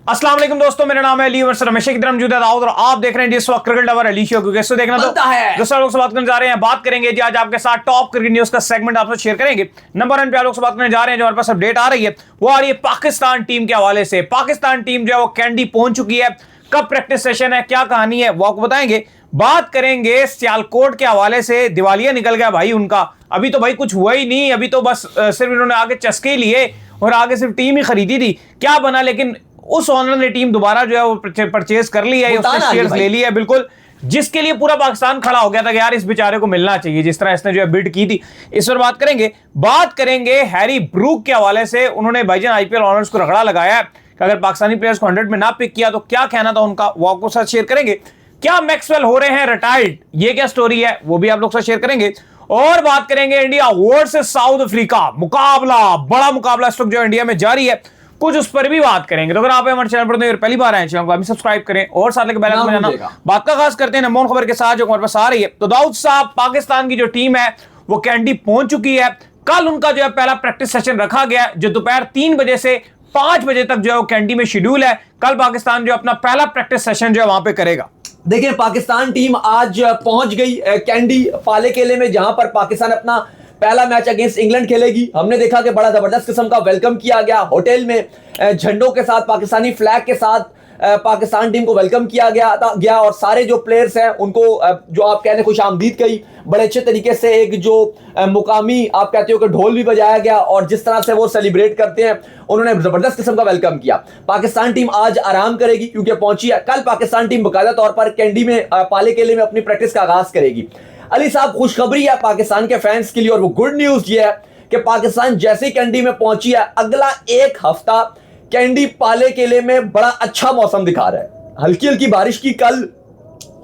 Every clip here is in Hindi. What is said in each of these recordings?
अस्सलाम वालेकुम दोस्तों, मेरा नाम है अली वर्ष रमेश की तरह मौजूद है दाऊद और आप देख रहे हैं इस वक्त क्रिकेट लवर अली शो को। कैसे देखना तो दोस्तों लोग से बात करने जा रहे हैं, बात करेंगे जी आज आपके साथ टॉप क्रिकेट न्यूज का सेगमेंट आपसे शेयर करेंगे। नंबर 1 पे आप लोग से बात करने जा रहे हैं, जो हमारे पास अपडेट आ रही है वो आ रही है पाकिस्तान टीम के हवाले से। पाकिस्तान टीम जो है वो कैंडी पहुंच चुकी है, कब प्रैक्टिस सेशन है, क्या कहानी है वो आपको बताएंगे। बात करेंगे सियालकोट के हवाले से, दिवालिया निकल गया भाई उनका, अभी तो भाई कुछ हुआ ही नहीं, अभी तो बस सिर्फ इन्होंने आगे चस्के लिए और आगे सिर्फ टीम ही खरीदी थी, क्या बना, लेकिन उस ओनर ने टीम दोबारा जो है वो परचेज कर ली है, उसने शेयर्स ले लिया है बिल्कुल, जिसके लिए पूरा पाकिस्तान खड़ा हो गया था कि यार इस बेचारे को मिलना चाहिए, जिस तरह इसने जो है बिड की थी। इस पर बात करेंगे हैरी ब्रूक के हवाले से। उन्होंने भाईजान आईपीएल ऑनर्स को रगड़ा लगाया है कि अगर पाकिस्तानी प्लेयर्स को 100 में ना पिक किया तो क्या कहना था उनका, वो आपको साथ शेयर करेंगे। क्या मैक्सवेल हो रहे हैं रिटायर्ड, ये क्या स्टोरी है वो भी आप लोग साथ शेयर करेंगे। और बात करेंगे इंडिया वर्सेस साउथ अफ्रीका, मुकाबला, बड़ा मुकाबला इस वक्त जो इंडिया में जारी है, कुछ उस पर भी बात करेंगे। तो अगर आप हमारे चैनल पर पहली बार आए, चैनल को अभी सब्सक्राइब करें और साथ लेकर बेल आइकन बजाना। बात का खास करते हैं नंबर 1 खबर के साथ जो हमारे पास आ रही है। तो दाऊद साहब, पाकिस्तान की जो टीम है वो कैंडी पहुंच चुकी है। कल उनका जो है पहला प्रैक्टिस सेशन रखा गया जो दोपहर 3 बजे से 5 बजे तक जो है वो कैंडी में शेड्यूल है। कल पाकिस्तान जो अपना पहला प्रैक्टिस सेशन जो है वहां पे करेगा। देखिए, पाकिस्तान टीम आज पहुंच गई कैंडी पाले केले में, जहां पर पाकिस्तान अपना पहला मैच अगेंस्ट इंग्लैंड खेलेगी। हमने देखा कि बड़ा जबरदस्त किस्म का वेलकम किया गया, होटल में झंडों के साथ, पाकिस्तानी फ्लैग के साथ पाकिस्तान टीम को वेलकम किया गया और सारे जो प्लेयर्स हैं उनको जो आप कहते हैं खुश आमदीद कही बड़े अच्छे तरीके से। एक जो मुकामी आप कहते हो कि ढोल भी बजाया गया और जिस तरह से वो सेलिब्रेट करते हैं, उन्होंने जबरदस्त किस्म का वेलकम किया। पाकिस्तान टीम आज आराम करेगी क्योंकि पहुंची है। कल पाकिस्तान टीम बाकायदा तौर पर कैंडी में पाले केले में अपनी प्रैक्टिस का आगाज करेगी। अली साहब, खुशखबरी है पाकिस्तान के फैंस के लिए और वो गुड न्यूज ये है कि पाकिस्तान जैसे कैंडी में पहुंची है, अगला एक हफ्ता कैंडी पाले केले में बड़ा अच्छा मौसम दिखा रहा है। हल्की हल्की बारिश की कल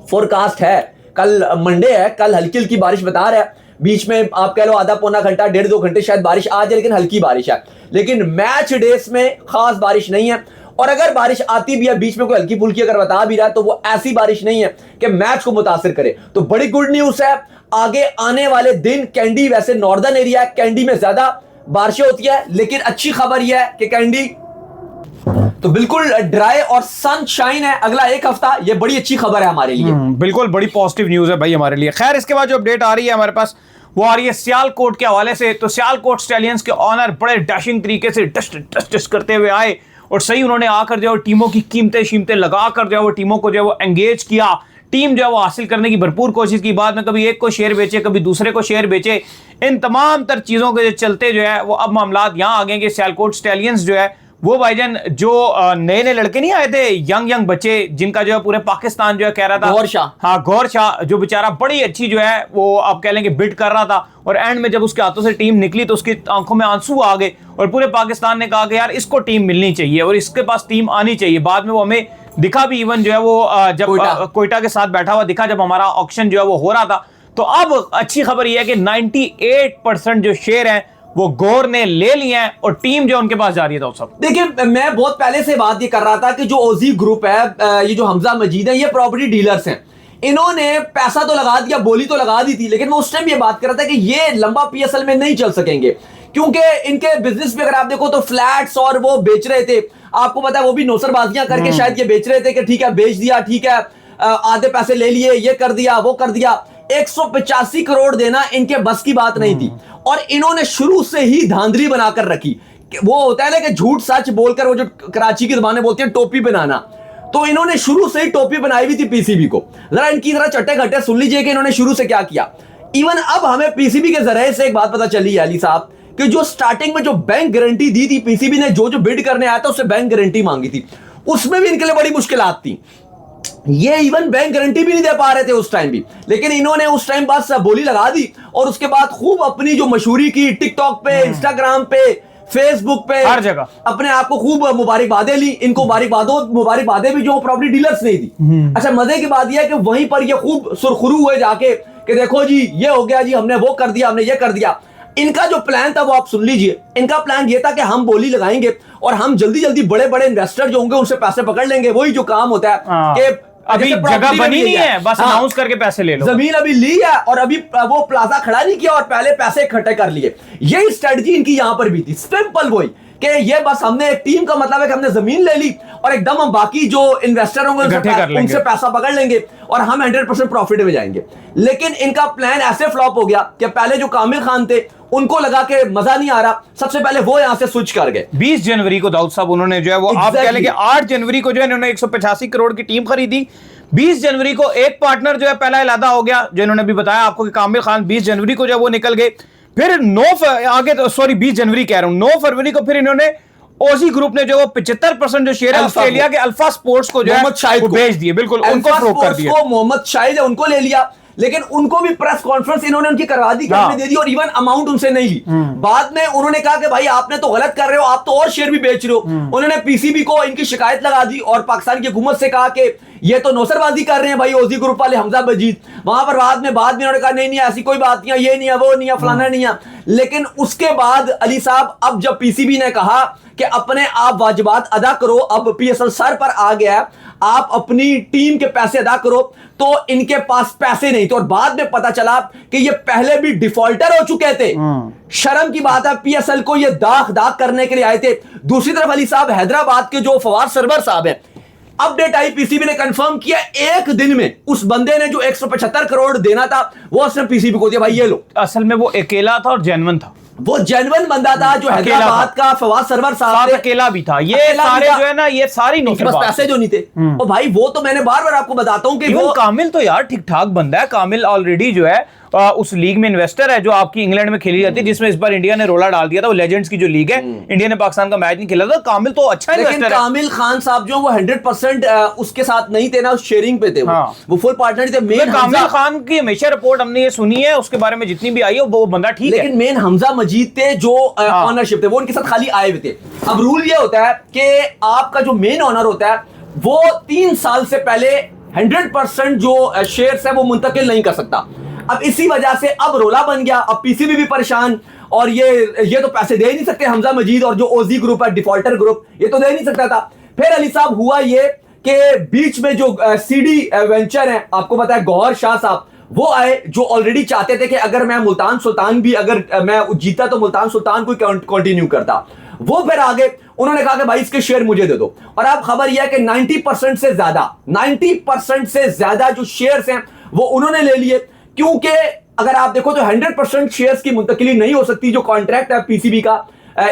फोरकास्ट है, कल मंडे है, कल हल्की हल्की बारिश बता रहा है। बीच में आप कह लो आधा पौना घंटा 1.5-2 घंटे शायद बारिश आ जाए, लेकिन हल्की बारिश है। लेकिन मैच डेज में खास बारिश नहीं है, और अगर बारिश आती भी है बीच में कोई हल्की फुल्की अगर बता भी रहा है तो वो ऐसी बारिश नहीं है कि मैच को मुतासिर करे। तो बड़ी गुड न्यूज है। आगे आने वाले दिन कैंडी, वैसे नॉर्दर्न एरिया है, कैंडी में ज्यादा बारिशें होती है, लेकिन अच्छी खबर यह है कि कैंडी तो बिल्कुल ड्राई और सनशाइन है अगला एक हफ्ता। ये बड़ी अच्छी खबर है हमारे लिए, बिल्कुल बड़ी पॉजिटिव न्यूज है भाई हमारे लिए। खैर, इसके बाद जो अपडेट आ रही है हमारे पास वो आ रही है सियालकोट के हवाले से। तो सियालकोट स्टैलियंस के ऑनर बड़े डैशिंग तरीके से डस्ट करते हुए आए और सही उन्होंने आकर जो टीमों की कीमतें लगाकर जो है वो टीमों को जो है वो एंगेज किया, टीम जो है वो हासिल करने की भरपूर कोशिश की। बाद में कभी एक को शेयर बेचे, कभी दूसरे को शेयर बेचे, इन तमाम तर चीज़ों के चलते जो है वो अब मामलात यहाँ आ गए कि सियालकोट स्टैलियंस जो है वो भाईजान जो नए नए लड़के नहीं आए थे, यंग बच्चे, जिनका जो है पूरे पाकिस्तान जो है कह रहा था, गौर शाह जो बेचारा बड़ी अच्छी जो है वो आप कह लेंगे बिड कर रहा था, और एंड में जब उसके हाथों से टीम निकली तो उसकी आंखों में आंसू आ गए और पूरे पाकिस्तान ने कहा कि यार इसको टीम मिलनी चाहिए और इसके पास टीम आनी चाहिए। बाद में वो हमें दिखा भी, इवन जो है वो जब कोयटा के साथ बैठा हुआ दिखा जब हमारा ऑक्शन जो है वो हो रहा था। तो अब अच्छी खबर यह है कि 98% जो शेयर हैं वो गौर ने ले लिए हैं और टीम जो उनके पास जा रही है। तो सब देखिए, मैं बहुत पहले से बात ये कर रहा था कि जो ओजी ग्रुप है, ये जो हमजा मजीद है, ये प्रॉपर्टी डीलर्स हैं। इन्होंने पैसा तो लगा दिया, बोली तो लगा दी थी, लेकिन मैं उस टाइम ये बात कर रहा था कि ये लंबा पीएसएल में नहीं चल सकेंगे क्योंकि इनके बिजनेस में अगर आप देखो तो फ्लैट्स और वो बेच रहे थे, आपको पता है वो भी नौसरबाजियां करके शायद ये बेच रहे थे कि ठीक है बेच दिया, ठीक है आधे पैसे ले लिए, ये कर दिया वो कर दिया। 185 करोड़ देना इनके बस की बात नहीं थी और इन्होंने शुरू से ही धांधली बनाकर रखी। वो होता है ना कि झूठ सच बोलकर, वो जो कराची की ज़बान में बोलते हैं टोपी बनाना, तो इन्होंने शुरू से ही टोपी बनाई हुई थी पीसीबी को। जरा इनकी जरा चट्टे घट्टे सुन लीजिए कि इन्होंने शुरू से क्या किया। इवन अब हमें पीसीबी के जरिए से एक बात पता चली है अली साहब कि जो स्टार्टिंग में जो बैंक गारंटी दी थी पीसीबी ने, जो बिड करने आया था उससे बैंक गारंटी मांगी थी, उसमें भी इनके लिए बड़ी मुश्किलात थी। ये इवन बैंक गारंटी भी नहीं दे पा रहे थे उस टाइम भी, लेकिन इन्होंने उस टाइम बस बोली लगा दी और उसके बाद खूब अपनी जो मशहूरी की, टिकटॉक पे, इंस्टाग्राम पे, फेसबुक पे, हर जगह अपने आप को खूब मुबारकबादें ली। इनको मुबारकबादें भी जो प्रॉपर्टी डीलर्स नहीं दी। अच्छा, मजे की बात यह है कि वहीं पर ये खूब सुरखुरू हुए जाके कि देखो जी ये हो गया जी, हमने वो कर दिया, हमने ये कर दिया। इनका जो प्लान था वो आप सुन लीजिए। इनका प्लान ये था कि हम बोली लगाएंगे और हम जल्दी जल्दी बड़े बड़े इन्वेस्टर जो होंगे उनसे पैसे पकड़ लेंगे। वही जो काम होता है कि अभी जगह बनी नहीं है, बस अनाउंस करके पैसे ले लो। जमीन अभी ली है और अभी वो प्लाजा खड़ा नहीं किया और पहले पैसे इकट्ठे कर लिए। यही स्ट्रेटजी इनकी यहां पर भी थी, सिंपल वही कि ये बस हमने एक टीम का मतलब है कि हमने जमीन ले ली और एकदम हम बाकी जो इन्वेस्टर होंगे उनसे पैसा पकड़ लेंगे और हम 100% प्रॉफिट में जाएंगे। लेकिन इनका प्लान ऐसे फ्लॉप हो गया कि पहले जो कामिल खान थे उनको लगा कि मजा नहीं आ रहा, सबसे पहले वो यहां से स्विच कर गए। 20 जनवरी को दाऊद साहब उन्होंने जो है वो आप कह लेंगे 8 जनवरी को जो है इन्होंने 185 करोड़ की टीम खरीदी। 20 जनवरी को एक पार्टनर जो है पहला इलादा हो गया, जो इन्होंने भी बताया आपको कि कामिल खान 20 जनवरी को जो है वो निकल गए। फिर 20 जनवरी कह रहा हूं, 9 फरवरी को फिर इन्होंने ओजी ग्रुप ने जो 75% जो शेयर है ऑस्ट्रेलिया के अल्फा स्पोर्ट्स को जो है वो बेच दिए, बिल्कुल उनको फ्रोक कर दिया। मोहम्मद शाहिद है उनको ले लिया, लेकिन उनको भी प्रेस कॉन्फ्रेंस इन्होंने उनकी करवा दी, हमने दे दी और इवन अमाउंट उनसे नहीं ली। बाद में उन्होंने कहा कि भाई आपने तो गलत कर रहे हो, आप तो और शेयर भी बेच रहे हो। उन्होंने पीसीबी को इनकी शिकायत लगा दी और पाकिस्तान की हुकूमत से कहा कि ये तो नौसरबाजी कर रहे हैं भाई ओजी ग्रुप वाले हमजा मजीद। वहां पर बाद में उन्होंने कहा नहीं ऐसी कोई बात नहीं है, ये नहीं है, वो नहीं है, फलाना नहीं है। लेकिन उसके बाद अली साहब अब जब पीसीबी ने कहा कि अपने आप वाजिबात अदा करो, अब पीएसएल सर पर आ गया है, आप अपनी टीम के पैसे अदा करो, तो इनके पास पैसे नहीं थे। और बाद में पता चला कि ये पहले भी डिफॉल्टर हो चुके थे। शर्म की बात है, पीएसएल को ये दाग करने के लिए आए थे। दूसरी तरफ अली साहब हैदराबाद के जो फवाद सरवर साहब हैं, अपडेट आई, पीसीबी ने कंफर्म किया एक दिन में उस बंदे ने जो 175 करोड़ देना था वो उसने पीसीबी को दिया, भाई ये लो। असल में वो अकेला था और जेन्युइन था, वो जेन्युइन बंदा था जो हैदराबाद का फवाद सरवर साहब अकेला भी था। ये सारे जो है ना, ये सारी बस पैसे जो नहीं थे। और भाई वो तो मैंने बार बार आपको बताता हूं कि वो कामिल तो यार ठीक ठाक बंदा है। कामिल ऑलरेडी जो है उस लीग में इन्वेस्टर है जो आपकी इंग्लैंड में खेली जाती है, जिसमें इस बार इंडिया ने रोला डाल दिया था। वो लेजेंड्स की जो लीग है, इंडिया ने पाकिस्तान का मैच नहीं खेला था। कामिल तो अच्छा लेकिन कामिल खान साहब जो वो 100% उसके साथ नहीं थे ना, शेयरिंग पे थे। वो फुल पार्टनर थे। मेन कामिल खान की हमेशा रिपोर्ट हमने ये सुनी है, उसके बारे में जितनी भी आई है वो बंदा ठीक है। लेकिन मेन हमजा मजीद थे जो ऑनरशिप थे, वो उनके साथ खाली आए हुए थे। अब रूल ये होता है कि आपका जो मेन ऑनर होता है वो 3 साल से पहले 100% जो शेयर्स है वो मुंतकिल नहीं कर सकता। अब इसी वजह से अब रोला बन गया। अब पीसीबी भी परेशान, और ये तो पैसे दे ही नहीं सकते हमजा मजीद, और जो ओजी ग्रुप है डिफॉल्टर ग्रुप, ये तो दे नहीं सकता था। फिर अली साहब हुआ ये कि बीच में जो सीडी वेंचर है, आपको पता है गौहर शाह साहब, वो आए जो ऑलरेडी चाहते थे कि अगर मैं मुल्तान सुल्तान भी अगर मैं जीता तो मुल्तान सुल्तान को कंटिन्यू करता। वो फिर आगे उन्होंने कहा कि भाई इसके शेयर मुझे दे दो। और अब खबर यह है कि 90% से ज्यादा जो शेयर्स हैं वो उन्होंने ले लिए, क्योंकि अगर आप देखो तो 100% शेयर्स की मुंतकिली नहीं हो सकती, जो कॉन्ट्रैक्ट है पीसीबी का।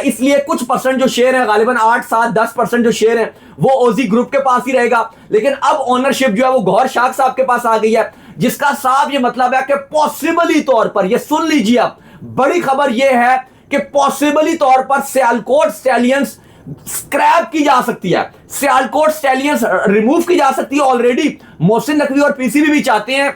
इसलिए कुछ परसेंट जो शेयर है, गालिबन 8, 7, 10% जो शेयर है वो ओजी ग्रुप के पास ही रहेगा। लेकिन अब ओनरशिप जो है वो गौहर शाह साहब के पास आ गई है, जिसका साफ ये मतलब है कि पॉसिबली तौर पर, ये सुन लीजिए आप, बड़ी खबर ये है कि पॉसिबली तौर पर सियालकोट स्टैलियंस स्क्रैप की जा सकती है, सियालकोट स्टैलियंस रिमूव की जा सकती है। ऑलरेडी मोहसिन नकवी और पीसीबी भी चाहते हैं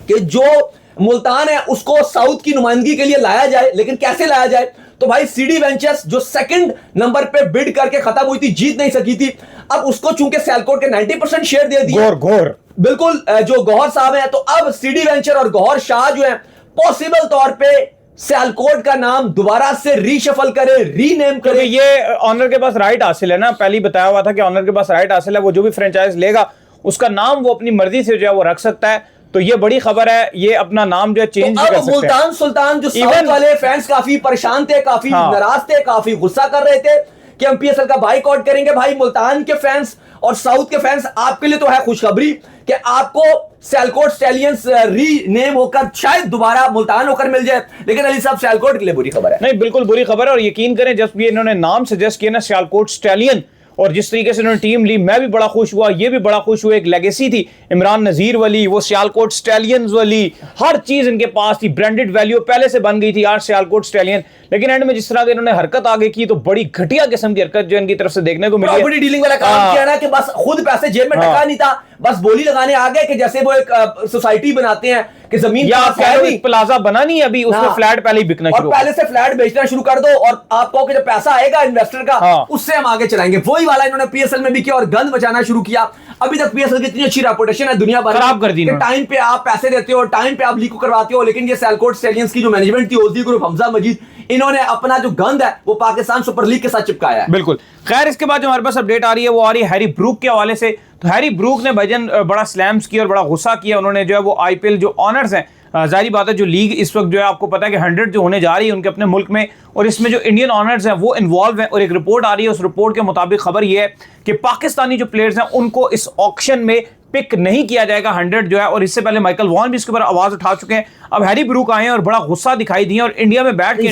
कि जो मुल्तान है उसको साउथ की नुमाइंदगी के लिए लाया जाए। लेकिन कैसे लाया जाए? तो भाई सीडी वेंचर्स जो सेकंड नंबर पे बिड करके खत्म हुई थी, जीत नहीं सकी थी, अब उसको चूंकि सियालकोट के 90% शेयर दे दिए, गौर बिल्कुल जो गौहर साहब हैं, तो अब सीडी वेंचर और गौहर शाह जो है पॉसिबल तौर पे सियालकोट का नाम दोबारा से रीशफल करे, रीनेम करे। ये ऑनर के पास राइट हासिल है ना, पहले ही बताया हुआ था कि ऑनर के पास राइट हासिल है, वो जो भी फ्रेंचाइज लेगा उसका नाम वो अपनी मर्जी से जो है वो रख सकता है। तो ये बड़ी खबर है, ये अपना नाम जो है चेंज तो भी कर सकते हैं। मुल्तान सुल्तान जो साउथ वाले फैंस काफी परेशान थे, काफी नाराज थे, काफी गुस्सा कर रहे थे कि हम पीएसएल का बाइकआउट करेंगे। भाई मुल्तान के फैंस और साउथ के फैंस, आपके लिए तो है खुशखबरी कि आपको सियालकोट स्टैलियंस रीनेम होकर शायद दोबारा मुल्तान होकर मिल जाए। लेकिन अली साहब सियालकोट के लिए बुरी खबर है। नहीं, बिल्कुल बुरी खबर है। और यकीन करें जब भी इन्होंने नाम सजेस्ट किया ना सियालकोट स्टैलियन, और जिस तरीके से उन्होंने टीम ली, मैं भी बड़ा खुश हुआ, ये भी बड़ा खुश हुआ। एक लेगेसी थी इमरान नजीर वाली, वो सियालकोट स्टैलियंस वाली, हर चीज इनके पास थी, ब्रांडेड वैल्यू पहले से बन गई थी यार सियालकोट स्टैलियन। लेकिन एंड में जिस तरह की इन्होंने हरकत आगे की, तो बड़ी घटिया किस्म की हरकत जो इनकी तरफ से देखने को मिली। प्रॉपर्टी डीलिंग वाला काम किया ना कि बस खुद पैसे जेब में टका नहीं था, बस बोली लगाने आ गए कि जैसे वो एक सोसाइटी बनाते हैं कि जमीन प्लाजा बना नहीं अभी, उसमें फ्लैट पहले ही बिकना शुरू, पहले से फ्लैट बेचना शुरू कर दो और आपको कि जब पैसा आएगा इन्वेस्टर का उससे हम आगे चलाएंगे। वही वाला इन्होंने पीएसएल में भी किया और गंद बचाना शुरू किया। अभी तक पीएसएल की इतनी अच्छी रेपुटेशन है दुनिया भर खराब कर दी, टाइम पे आप पैसे देते हो, टाइम पे आप लीक करवाते हो। लेकिन ये सियालकोट स्टैलियंस की जो मैनेजमेंट थी, ओजी ग्रुप, हमजा मजीद, इन्होंने अपना जो गंद है वो पाकिस्तान सुपर लीग के साथ चिपकाया है। बिल्कुल। खैर, इसके बाद जो हमारे पास अपडेट आ रही है वो आ रही है हैरी ब्रूक के हवाले से। तो हैरी ब्रूक ने भाईजान बड़ा स्लैम्स किया और बड़ा गुस्सा किया। उन्होंने जो है वो आईपीएल जो ऑनर्स हैं जाहिर बात है जो लीग इस वक्त जो है आपको पता है कि 100 जो होने जा रही है उनके अपने मुल्क में, और इसमें जो इंडियन ऑनर्स हैं वो इन्वॉल्व हैं, और एक रिपोर्ट आ रही है, उस रिपोर्ट के मुताबिक खबर ये है कि पाकिस्तानी जो प्लेयर्स हैं उनको इस ऑक्शन में पिक नहीं किया जाएगा 100 जो है। और इससे पहले माइकल वॉन भी इसके ऊपर आवाज उठा चुके हैं। अब हैरी ब्रूक आए हैं और बड़ा गुस्सा दिखाई दिए, और इंडिया में बैठ के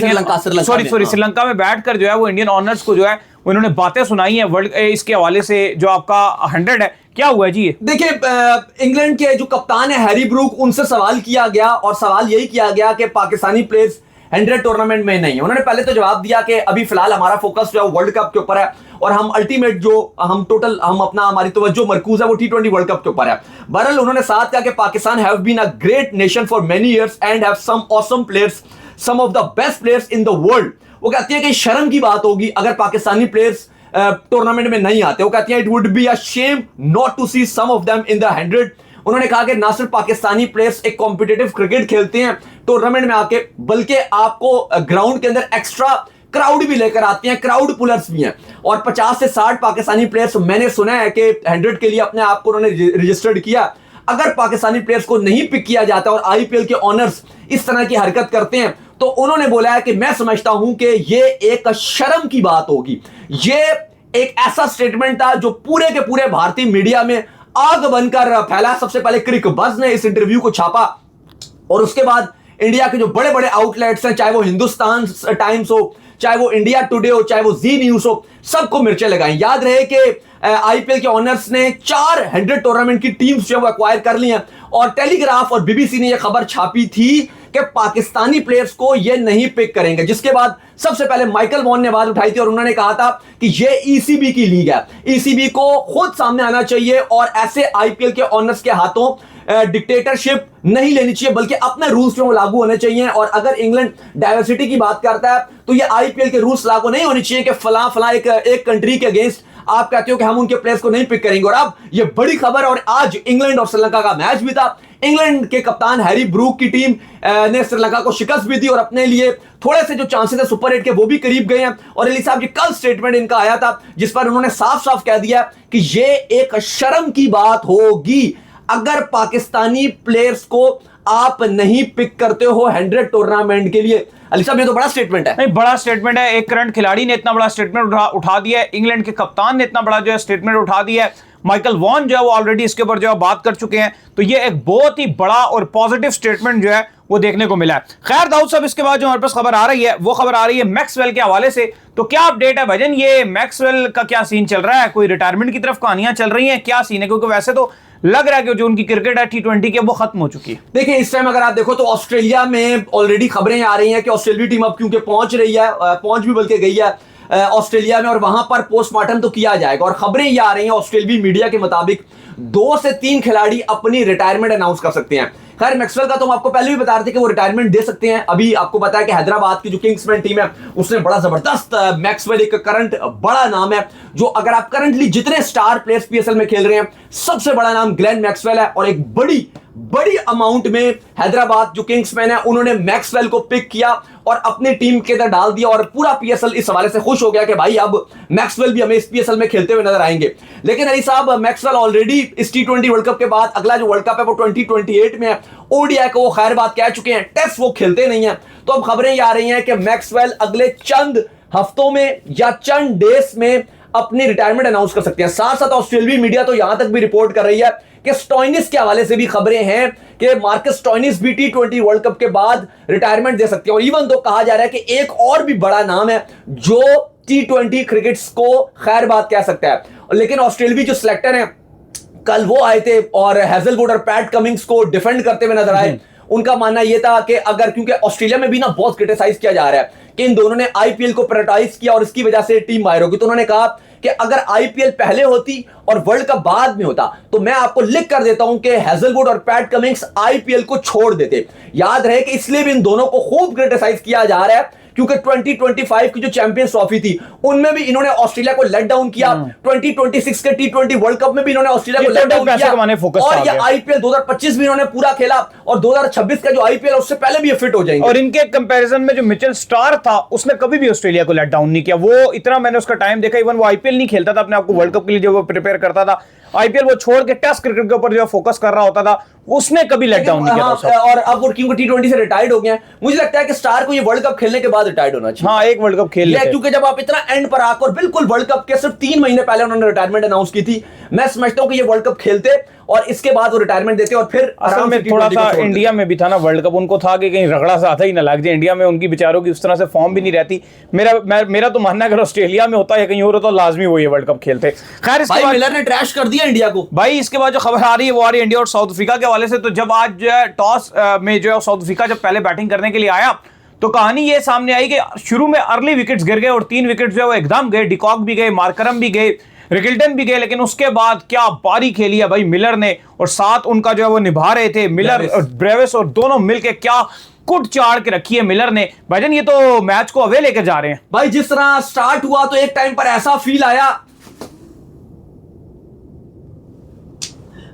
श्रीलंका में बैठकर जो है वो इंडियन ऑनर्स को जो है उन्होंने बातें सुनाई हैं वर्ल्ड इसके हवाले से जो आपका 100 है। क्या हुआ जी? ये देखिए, इंग्लैंड के जो कप्तान है हैरी ब्रूक, उनसे सवाल किया गया और सवाल यही किया गया कि पाकिस्तानी प्लेयर्स 100 टूर्नामेंट में नहीं है। उन्होंने पहले तो जवाब दिया कि अभी फिलहाल हमारा फोकस जो है वर्ल्ड कप के ऊपर है, और हम अल्टीमेट जो हमारी तवज्जो मरकूज है वो T20 वर्ल्ड कप के ऊपर है। बहरहाल उन्होंने साथ कहा कि Pakistan have been a great nation for many years and have some awesome players, some of the best players in the world. वो कहती है कि शर्म की बात होगी अगर पाकिस्तानी प्लेयर्स टूर्नामेंट में नहीं आते। वो कहती है it would be a shame not to see some of them in the 100। उन्होंने कहा कि ना सिर्फ पाकिस्तानी प्लेयर्स एक कॉम्पिटिटिव क्रिकेट खेलते हैं टूर्नामेंट में आके, बल्कि आपको ग्राउंड के अंदर एक्स्ट्रा क्राउड भी लेकर आते हैं, क्राउड पुलर्स भी हैं। और 50 से 60 पाकिस्तानी प्लेयर्स मैंने सुना है कि 100 के लिए अपने आप को उन्होंने रजिस्टर्ड किया। अगर पाकिस्तानी प्लेयर्स को नहीं पिक किया जाता और आईपीएल के ऑनर्स इस तरह की हरकत करते हैं, तो उन्होंने बोला है कि मैं समझता हूं कि ये एक शर्म की बात होगी। ये एक ऐसा स्टेटमेंट था जो पूरे के पूरे भारतीय मीडिया में आग बनकर फैला। सबसे पहले क्रिक बज़ ने इस इंटरव्यू को छापा, और उसके बाद इंडिया के जो बड़े बड़े आउटलेट्स हैं, चाहे वो हिंदुस्तान टाइम्स हो, चाहे वो इंडिया टुडे हो, चाहे वो जी न्यूज हो, सबको मिर्चें लगाई। याद रहे कि आईपीएल के ऑनर्स ने 4 100 टूर्नामेंट की टीम्स जो है वो एक्वायर कर ली हैं, और टेलीग्राफ और बीबीसी ने यह खबर छापी थी कि पाकिस्तानी प्लेयर्स को ये नहीं पिक करेंगे। जिसके बाद सबसे पहले माइकल वॉन ने आवाज उठाई थी और उन्होंने कहा था कि ये ईसीबी की लीग है, ईसीबी को खुद सामने आना चाहिए और ऐसे आईपीएल के ऑनर्स के हाथों डिक्टेटरशिप नहीं लेनी चाहिए, बल्कि अपने रूल्स जो लागू होने चाहिए। और अगर इंग्लैंड डाइवर्सिटी की बात करता है तो ये आईपीएल के रूल्स लागू नहीं होने चाहिए कि फला फला एक कंट्री के अगेंस्ट आप कहते हो कि हम उनके प्लेयर्स को नहीं पिक करेंगे। और अब ये बड़ी खबर, और आज इंग्लैंड और श्रीलंका का मैच भी था। इंग्लैंड के कप्तान हैरी ब्रूक की टीम ने श्रीलंका को शिकस्त भी दी और अपने लिए थोड़े से जो चांसेस है सुपर 8 के वो भी करीब गए हैं। और अली साहब जी, कल स्टेटमेंट इनका आया था जिस पर उन्होंने साफ साफ कह दिया कि ये एक शर्म की बात होगी अगर पाकिस्तानी प्लेयर्स को आप नहीं पिक करते हो 100 टूर्नामेंट के लिए। अली साहब, ये तो बड़ा स्टेटमेंट है। नहीं, बड़ा स्टेटमेंट है। एक करंट खिलाड़ी ने इतना बड़ा स्टेटमेंट उठा दिया है, इंग्लैंड के कप्तान ने इतना बड़ा जो है स्टेटमेंट उठा दिया है, माइकल वॉन जो है वो ऑलरेडी इसके ऊपर जो है बात कर चुके हैं। तो ये एक बहुत ही बड़ा और पॉजिटिव स्टेटमेंट जो है वो देखने को मिला है। खैर दाऊद साहब, इसके बाद जो हमारे पास खबर आ रही है वो खबर आ रही है मैक्सवेल के हवाले से। तो क्या अपडेट है भजन, ये मैक्सवेल का क्या सीन चल रहा है? कोई रिटायरमेंट की तरफ कहानियां चल रही हैं, क्या सीन है? क्योंकि वैसे तो लग रहा है कि जो उनकी क्रिकेट है T20 की वो खत्म हो चुकी है। देखिए, इस टाइम अगर आप देखो तो ऑस्ट्रेलिया में ऑलरेडी खबरें आ रही हैं कि ऑस्ट्रेलियाई टीम अब क्योंकि पहुंच रही है, पहुंच भी बल्कि गई है ऑस्ट्रेलिया में, और वहां पर पोस्टमार्टम तो किया जाएगा। और खबरें ये आ रही हैं ऑस्ट्रेलियाई मीडिया के मुताबिक 2 से 3 खिलाड़ी अपनी रिटायरमेंट अनाउंस कर सकते हैं। खैर, मैक्सवेल का तो हम आपको पहले भी बता रहे थे कि वो रिटायरमेंट दे सकते हैं। अभी आपको पता है कि हैदराबाद की जो किंग्समैन टीम है उसने बड़ा जबरदस्त, मैक्सवेल एक करंट बड़ा नाम है, जो अगर आप करंटली जितने स्टार प्लेयर्स पीएसएल में खेल रहे हैं सबसे बड़ा नाम ग्लेन मैक्सवेल है। और एक बड़ी अमाउंट में हैदराबाद जो किंग्समैन है उन्होंने मैक्सवेल को पिक किया और अपनी टीम के अंदर डाल दिया, और पूरा पीएसएल इस हवाले से खुश हो गया कि भाई अब मैक्सवेल भी हमें इस पीएसएल में खेलते हुए नजर आएंगे। लेकिन अली साहब, मैक्सवेल ऑलरेडी इस T20 वर्ल्ड कप के बाद अगला जो वर्ल्ड कप है वो 2028 में है। ओडीआई को वो खैर बात कह चुके हैं, टेस्ट वो खेलते नहीं है। तो अब खबरें ये आ रही हैं कि मैक्सवेल अगले चंद हफ्तों में या चंद डेज में अपनी रिटायरमेंट अनाउंस कर सकते हैं। साथ साथ ऑस्ट्रेलियाई मीडिया तो यहां तक भी रिपोर्ट कर रही है कि स्टोइनिस के हवाले से भी खबरें हैं कि मार्कस स्टोइनिस भी T20 वर्ल्ड कप के बाद रिटायरमेंट दे सकते हैं। और इवन तो कहा जा रहा है कि एक और भी बड़ा नाम है जो T20 क्रिकेट को खैर बात कह सकता है। लेकिन ऑस्ट्रेलियाई जो सिलेक्टर हैं कल वो आए थे और हेजलवुड और पैट कमिंग्स को डिफेंड करते हुए नजर आए। उनका मानना यह था कि अगर, क्योंकि ऑस्ट्रेलिया में भी ना बहुत क्रिटिसाइज किया जा रहा है कि इन दोनों ने आईपीएल को प्रायोरिटाइज किया और इसकी वजह से टीम बाहर होगी, तो उन्होंने कहा कि अगर आईपीएल पहले होती और वर्ल्ड कप बाद में होता तो मैं आपको लिख कर देता हूं कि हेजलवुड और पैट कमिंग्स आईपीएल को छोड़ देते। याद रहे कि इसलिए भी इन दोनों को खूब क्रिटिसाइज किया जा रहा है क्योंकि 2025 की जो चैंपियंस ट्रॉफी थी उनमें भी इन्होंने ऑस्ट्रेलिया को लेट डाउन किया। 2026 के T20 वर्ल्ड कप में भी इन्होंने ऑस्ट्रेलिया को लेट डाउन किया, और ये आईपीएल 2025 भी इन्होंने पूरा खेला, और 2026 का जो आईपीएल उससे पहले भी ये फिट हो जाएंगे। और इनके कंपैरिजन में जो मिचेल स्टार था उसने कभी भी ऑस्ट्रेलिया को लेट डाउन नहीं किया। वो इतना, मैंने उसका टाइम देखा, इवन वो आईपीएल नहीं खेलता था अपने आपको वर्ल्ड कप के लिए, जो वो प्रिपेयर करता था आईपीएल वो छोड़ के टेस्ट क्रिकेट के ऊपर जो फोकस कर रहा होता था। उसने कभी लेट डाउन नहीं किया था। और अब वो क्योंकि T20 से रिटायर्ड हो गए हैं, मुझे लगता है कि स्टार को ये वर्ल्ड कप खेलने के बाद रिटायर्ड होना चाहिए। हाँ, एक वर्ल्ड कप खेल लेते। क्योंकि जब आप इतना एंड पर आकर बिल्कुल वर्ल्ड कप के सिर्फ 3 महीने पहले उन्होंने रिटायरमेंट अनाउंस की थी, मैं समझता हूं कि ये वर्ल्ड कप खेलते और इसके बाद वो रिटायरमेंट देते और फिर असल में थोड़ा सा इंडिया में भी था ना वर्ल्ड कप, उनको था कि कहीं रगड़ा सा आता ही ना लग जाए। इंडिया में उनकी बेचारों की उस तरह से फॉर्म भी नहीं रहती। मेरा तो मानना है अगर ऑस्ट्रेलिया में होता या कहीं और होता तो लाजमी वो ये वर्ल्ड कप खेलते। खैर, इसके बाद मिलर ने ट्रैश कर दिया इंडिया को भाई। इसके बाद जो खबर आ रही है वो आ रही है इंडिया और साउथ अफ्रीका के हवाले से। तो जब आज टॉस में जो है साउथ अफ्रीका जब पहले बैटिंग करने के लिए आया तो कहानी ये सामने आई कि शुरू में अर्ली विकेट्स गिर गए और 3 विकेट जो है वो एकदम गए। डिकॉक भी गए, मार्करम भी गए, रिकल्टन भी गए, लेकिन उसके बाद क्या पारी खेली है भाई मिलर ने, और साथ उनका जो है वो निभा रहे थे मिलर और ब्रेविस, और दोनों मिलके क्या कुट चाड़ के रखी है मिलर ने। भाईजान ये तो मैच को अवे लेकर जा रहे हैं भाई। जिस तरह स्टार्ट हुआ तो एक टाइम पर ऐसा फील आया,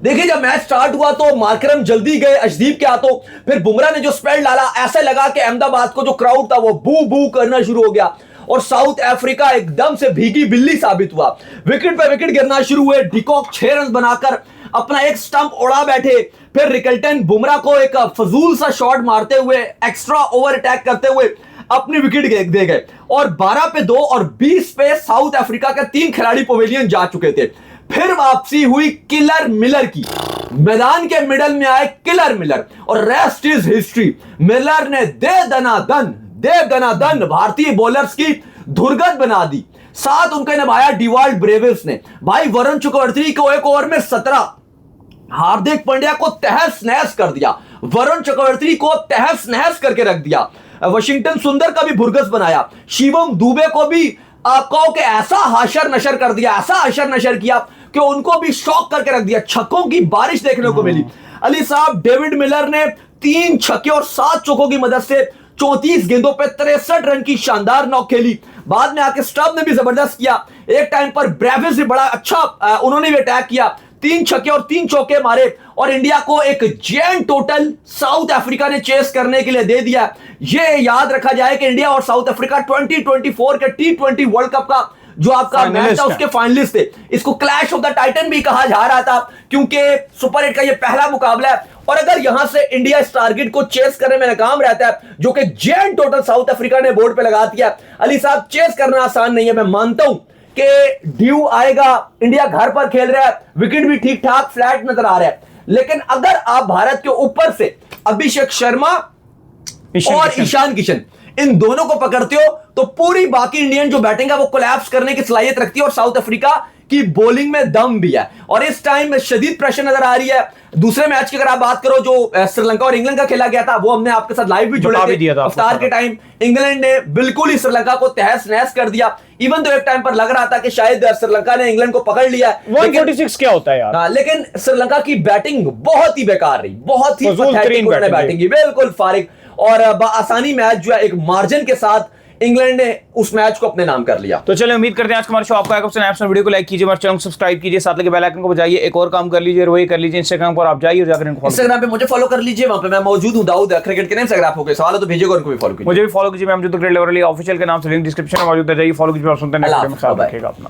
देखिए जब मैच स्टार्ट हुआ तो मार्करम जल्दी गए अर्शदीप के हाथों, फिर बुमराह ने जो स्पेल डाला ऐसे लगा कि अहमदाबाद को जो क्राउड था वो बू बू करना शुरू हो गया और साउथ अफ्रीका एकदम से भीगी बिल्ली साबित हुआ। विकेट पे विकेट गिरना शुरू हुए। डिकॉक 6 रन बनाकर अपना एक स्टंप उड़ा बैठे, फिर रिकल्टन बुमराह को एक फजूल सा शॉट मारते हुए एक्स्ट्रा ओवर अटैक करते हुए अपनी विकेट दे गए और 12 पे 2 और 20 पे साउथ अफ्रीका के 3 खिलाड़ी पवेलियन जा चुके थे। फिर वापसी हुई किलर मिलर की, मैदान के मिडल में आए किलर मिलर और रेस्ट इज हिस्ट्री। मिलर ने दे दनादन भारतीय बॉलर्स की धुरगत बना दी। साथ उनके निभाया डिवाल्ड ब्रेविस ने। भाई वरुण चक्रवर्ती को एक ओवर में 17, हार्दिक पांड्या को तहस नहस कर दिया, वरुण चक्रवर्ती को तहस नहस करके रख दिया, वाशिंगटन सुंदर का भी भुरगस बनाया, शिवम दुबे को भी आपको के ऐसा हाशर नशर कर दिया, ऐसा हाशर नशर किया कि उनको भी शॉक करके रख दिया। छक्कों की बारिश देखने को मिली। अली साहब, डेविड मिलर ने 3 छक्के और 7 चौकों की मदद से 34 गेंदों पे 63 रन की शानदार नॉक खेली। बाद में आके स्टब ने भी जबरदस्त किया। एक टाइम पर ब्रेविस भी बड़ा अच्छा उन्होंने भी अटैक किया, 3 छक्के और 3 चौके मारे और इंडिया को एक जेन टोटल साउथ अफ्रीका ने चेस करने के लिए दे दिया। यह याद रखा जाए कि इंडिया और साउथ अफ्रीका 2024 के T20 वर्ल्ड कप का जो आपका मैच था उसके फाइनलिस्ट थे। इसको क्लैश ऑफ द टाइटन भी कहा जा रहा था क्योंकि सुपर 8 का यह पहला मुकाबला है और अगर यहां से इंडिया इस टारगेट को चेस करने में नाकाम रहता है जो कि जेन टोटल साउथ अफ्रीका ने बोर्ड पे लगा दिया। अली साहब, चेस करना आसान नहीं है। मैं मानता हूं कि ड्यू आएगा, इंडिया घर पर खेल रहा है, विकेट भी ठीक ठाक फ्लैट नजर आ रहा है, लेकिन अगर आप भारत के ऊपर से अभिषेक शर्मा और ईशान किशन इन दोनों को पकड़ते हो तो पूरी बाकी इंडियन जो बैटिंग है वो कोलैप्स करने की सलाहियत रखती है और साउथ अफ्रीका की बॉलिंग में दम भी है और इस टाइम शदीद प्रेशर नजर आ रही है। दूसरे मैच की अगर आप बात करो जो श्रीलंका और इंग्लैंड का खेला गया था वो हमने आपके साथ लाइव भी जुड़े थे। अफ्तार के टाइम इंग्लैंड ने बिल्कुल ही श्रीलंका को तहस नहस कर दिया। इवन तो एक टाइम पर लग रहा था कि शायद श्रीलंका ने इंग्लैंड को पकड़ लिया। 146 क्या होता है यार? लेकिन श्रीलंका की बैटिंग बहुत ही बेकार रही, बहुत ही बैटिंग की, बिल्कुल फारिग और आसानी मैच जो है एक मार्जिन के साथ इंग्लैंड ने उस मैच को अपने नाम कर लिया। तो चलिए उम्मीद करते हैं आज हमारे शो आपको आएगा। वीडियो को लाइक कीजिए, हमारे चैनल को सब्सक्राइब कीजिए, साथ लगे बेल आइकन को बजाइए। एक और काम कर लीजिए, रोई कर लीजिए, इंस्टाग्राम पर आप जाइए और जाकर इनको इंस्टाग्राम पे मुझे फॉलो कर लीजिए, वहां पे मैं मौजूद हूं। दाऊद क्रिकेट के नाम से अगर आपको कोई सवाल हो तो भेजिएगा, उनको भी फॉलो कीजिए। मुझे भी फॉलो कीजिए, मैं अमजद ग्रेट लेवल ऑफिशियल के नाम से लिंक डिस्क्रिप्शन में मौजूद है, जाइए फॉलो कीजिए और सुनते हैं।